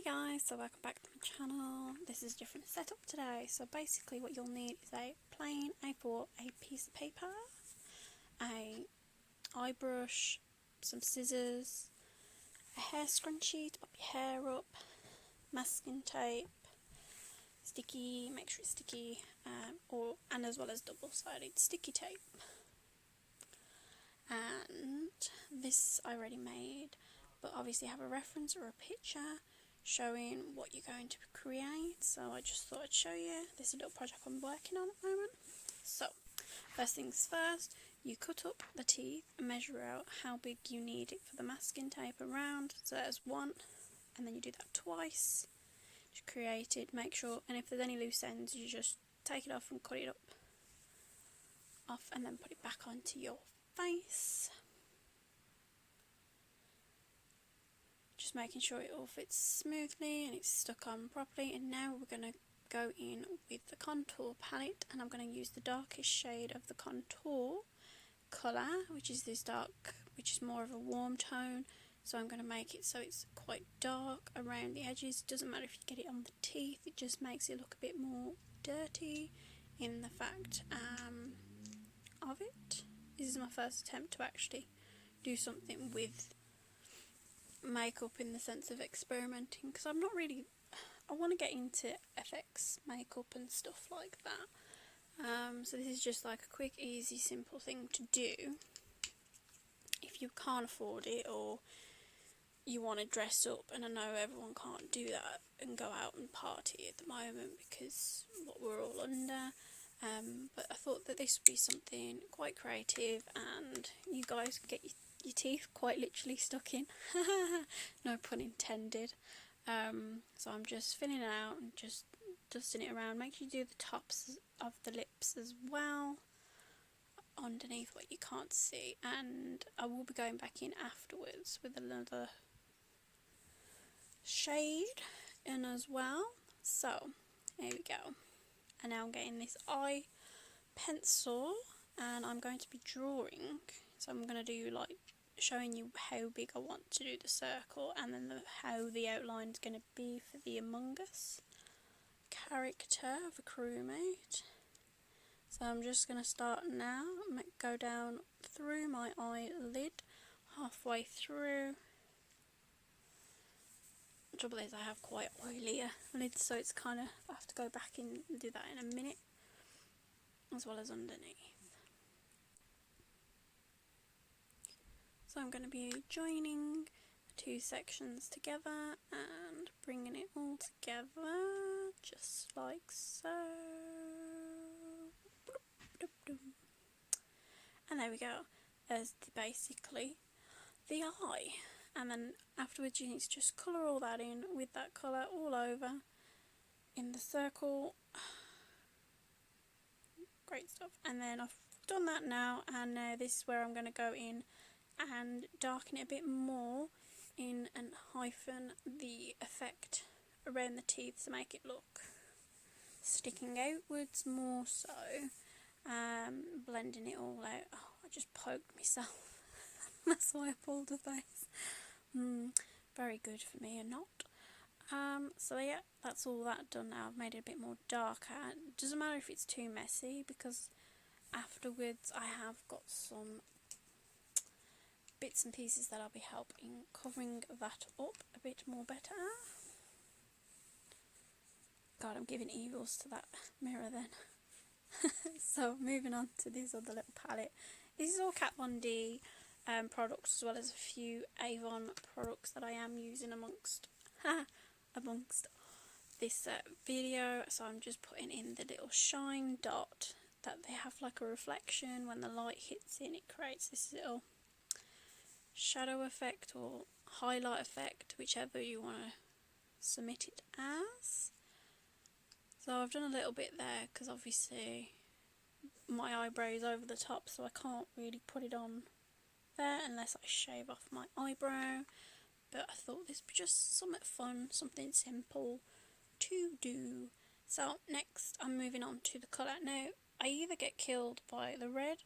Guys, so welcome back to my channel. This is a different setup today. So basically what you'll need is a plain A4, a piece of paper, a eye brush, some scissors, a hair scrunchie to pop your hair up, masking tape, sticky, make sure it's sticky, and as well as double-sided sticky tape. And this I already made, but obviously have a reference or a picture showing what you're going to create, so I just thought I'd show you. This is a little project I'm working on at the moment. So first things first, you cut up the teeth and measure out how big you need it for the masking tape around. So there's one, and then you do that twice. Just create it, make sure, and if there's any loose ends you just take it off and cut it off and then put it back onto your face. Just making sure it all fits smoothly and it's stuck on properly. And now we're going to go in with the contour palette, and I'm going to use the darkest shade of the contour colour, which is this dark, which is more of a warm tone. So I'm going to make it so it's quite dark around the edges. It doesn't matter if you get it on the teeth, it just makes it look a bit more dirty in the fact of it. This is my first attempt to actually do something with makeup in the sense of experimenting, because I'm not really, I want to get into FX makeup and stuff like that. So this is just like a quick, easy, simple thing to do if you can't afford it or you want to dress up. And I know everyone can't do that and go out and party at the moment because what we're all under. But I thought that this would be something quite creative, and you guys can get your teeth quite literally stuck in. No pun intended. So I'm just filling it out and just dusting it around. Make sure you do the tops of the lips as well, underneath what you can't see. And I will be going back in afterwards with another shade in as well. So there we go. And now I'm getting this eye pencil and I'm going to be drawing. So I'm going to do like showing you how big I want to do the circle, and then how the outline is going to be for the Among Us character of a crewmate. So I'm just going to start now, go down through my eyelid, halfway through. The trouble is I have quite oily lids, so it's kind of, I have to go back and do that in a minute, as well as underneath. So I'm going to be joining the two sections together and bringing it all together, just like so. And there we go, as basically the eye. And then afterwards you need to just colour all that in with that colour all over in the circle. Great stuff. And then I've done that now, and now this is where I'm going to go in and darken it a bit more in and heighten the effect around the teeth to make it look sticking outwards more so. Blending it all out. Oh, I just poked myself. That's why I pulled a face. Very good for me and not. So yeah, that's all that done now. I've made it a bit more darker. It doesn't matter if it's too messy, because afterwards I have got some bits and pieces that I'll be helping covering that up a bit more better. God, I'm giving evils to that mirror then. So moving on to this other little palette. This is all Kat Von D products, as well as a few Avon products that I am using amongst this video. So I'm just putting in the little shine dot that they have, like a reflection when the light hits in, it creates this little shadow effect or highlight effect, whichever you want to submit it as. So I've done a little bit there because obviously my eyebrow is over the top, so I can't really put it on there unless I shave off my eyebrow. But I thought this would be just something fun, something simple to do. So next I'm moving on to the colour. Now I either get killed by the red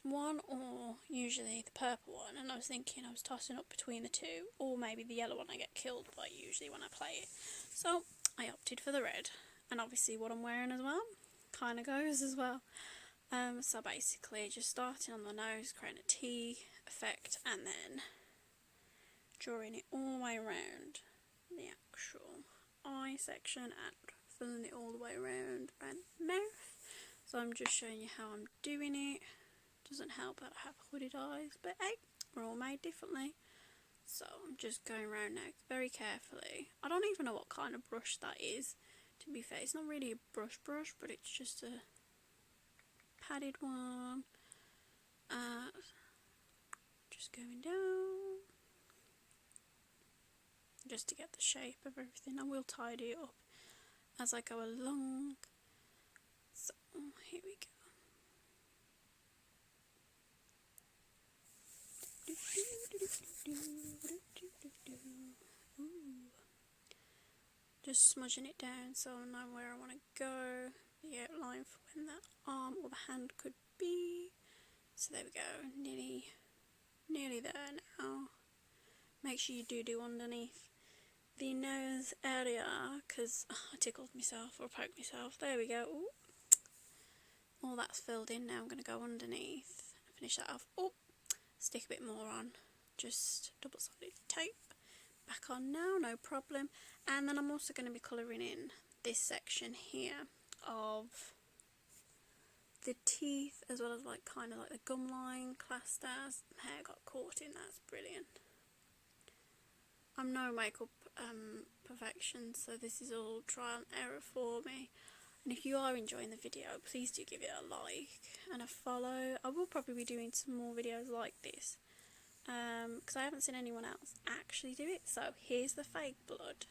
one or usually the purple one, and I was thinking I was tossing up between the two, or maybe the yellow one I get killed by usually when I play it. So I opted for the red, and obviously what I'm wearing as well kind of goes as well. So basically just starting on the nose, creating a T effect, and then drawing it all the way around the actual eye section and filling it all the way around the mouth. So I'm just showing you how I'm doing it. Doesn't help that I have hooded eyes, but hey, we're all made differently. So I'm just going around now very carefully. I don't even know what kind of brush that is, to be fair. It's not really a brush, but it's just a padded one. Just going down, just to get the shape of everything. I will tidy it up as I go along. So here we go. Ooh. Just smudging it down so I know where I want to go, the outline for when that arm or the hand could be. So there we go, nearly there now. Make sure you do underneath the nose area, because I tickled myself or poked myself. There we go. Ooh. All that's filled in now. I'm going to go underneath, finish that off. Oh, stick a bit more on, just double-sided tape back on now, no problem. And then I'm also going to be colouring in this section here of the teeth, as well as like kind of like the gum line classed as. Hair got caught in, that's brilliant. I'm no makeup perfection, so this is all trial and error for me. And if you are enjoying the video, please do give it a like and a follow. I will probably be doing some more videos like this, because I haven't seen anyone else actually do it. So here's the fake blood,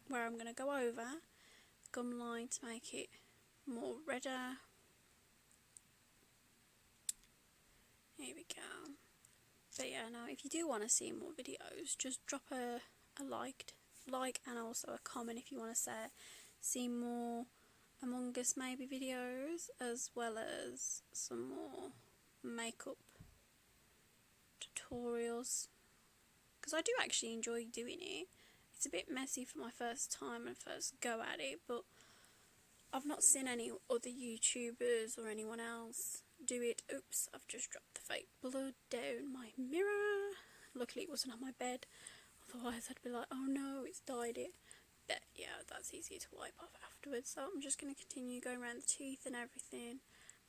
where I'm going to go over the gum line to make it more redder. Here we go. But yeah, now if you do want to see more videos, just drop a like and also a comment if you want to see more Among Us maybe videos, as well as some more makeup tutorials, because I do actually enjoy doing it. It's a bit messy for my first time and first go at it, but I've not seen any other YouTubers or anyone else do it. Oops, I've just dropped the fake blood down my mirror. Luckily it wasn't on my bed, otherwise I'd be like, oh no, it's dyed it. But yeah, that's easy to wipe off afterwards. So I'm just going to continue going around the teeth and everything.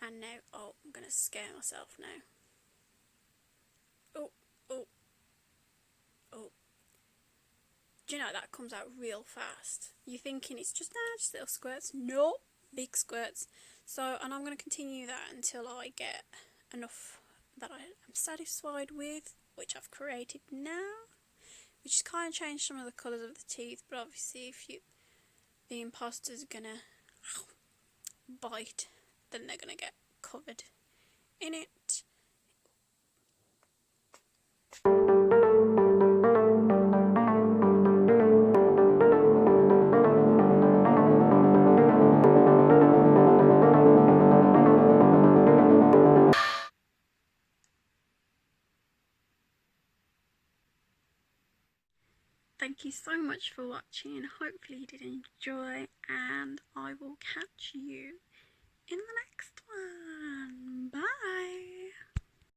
And now, oh, I'm going to scare myself now. Oh, oh, oh. Do you know that comes out real fast? You're thinking it's just little squirts. No, big squirts. So, and I'm going to continue that until I get enough that I am satisfied with, which I've created now. Which has kind of changed some of the colours of the teeth, but obviously if the imposters are going to bite, then they're going to get covered in it. Thank you so much for watching. Hopefully you did enjoy, and I will catch you in the next one. Bye!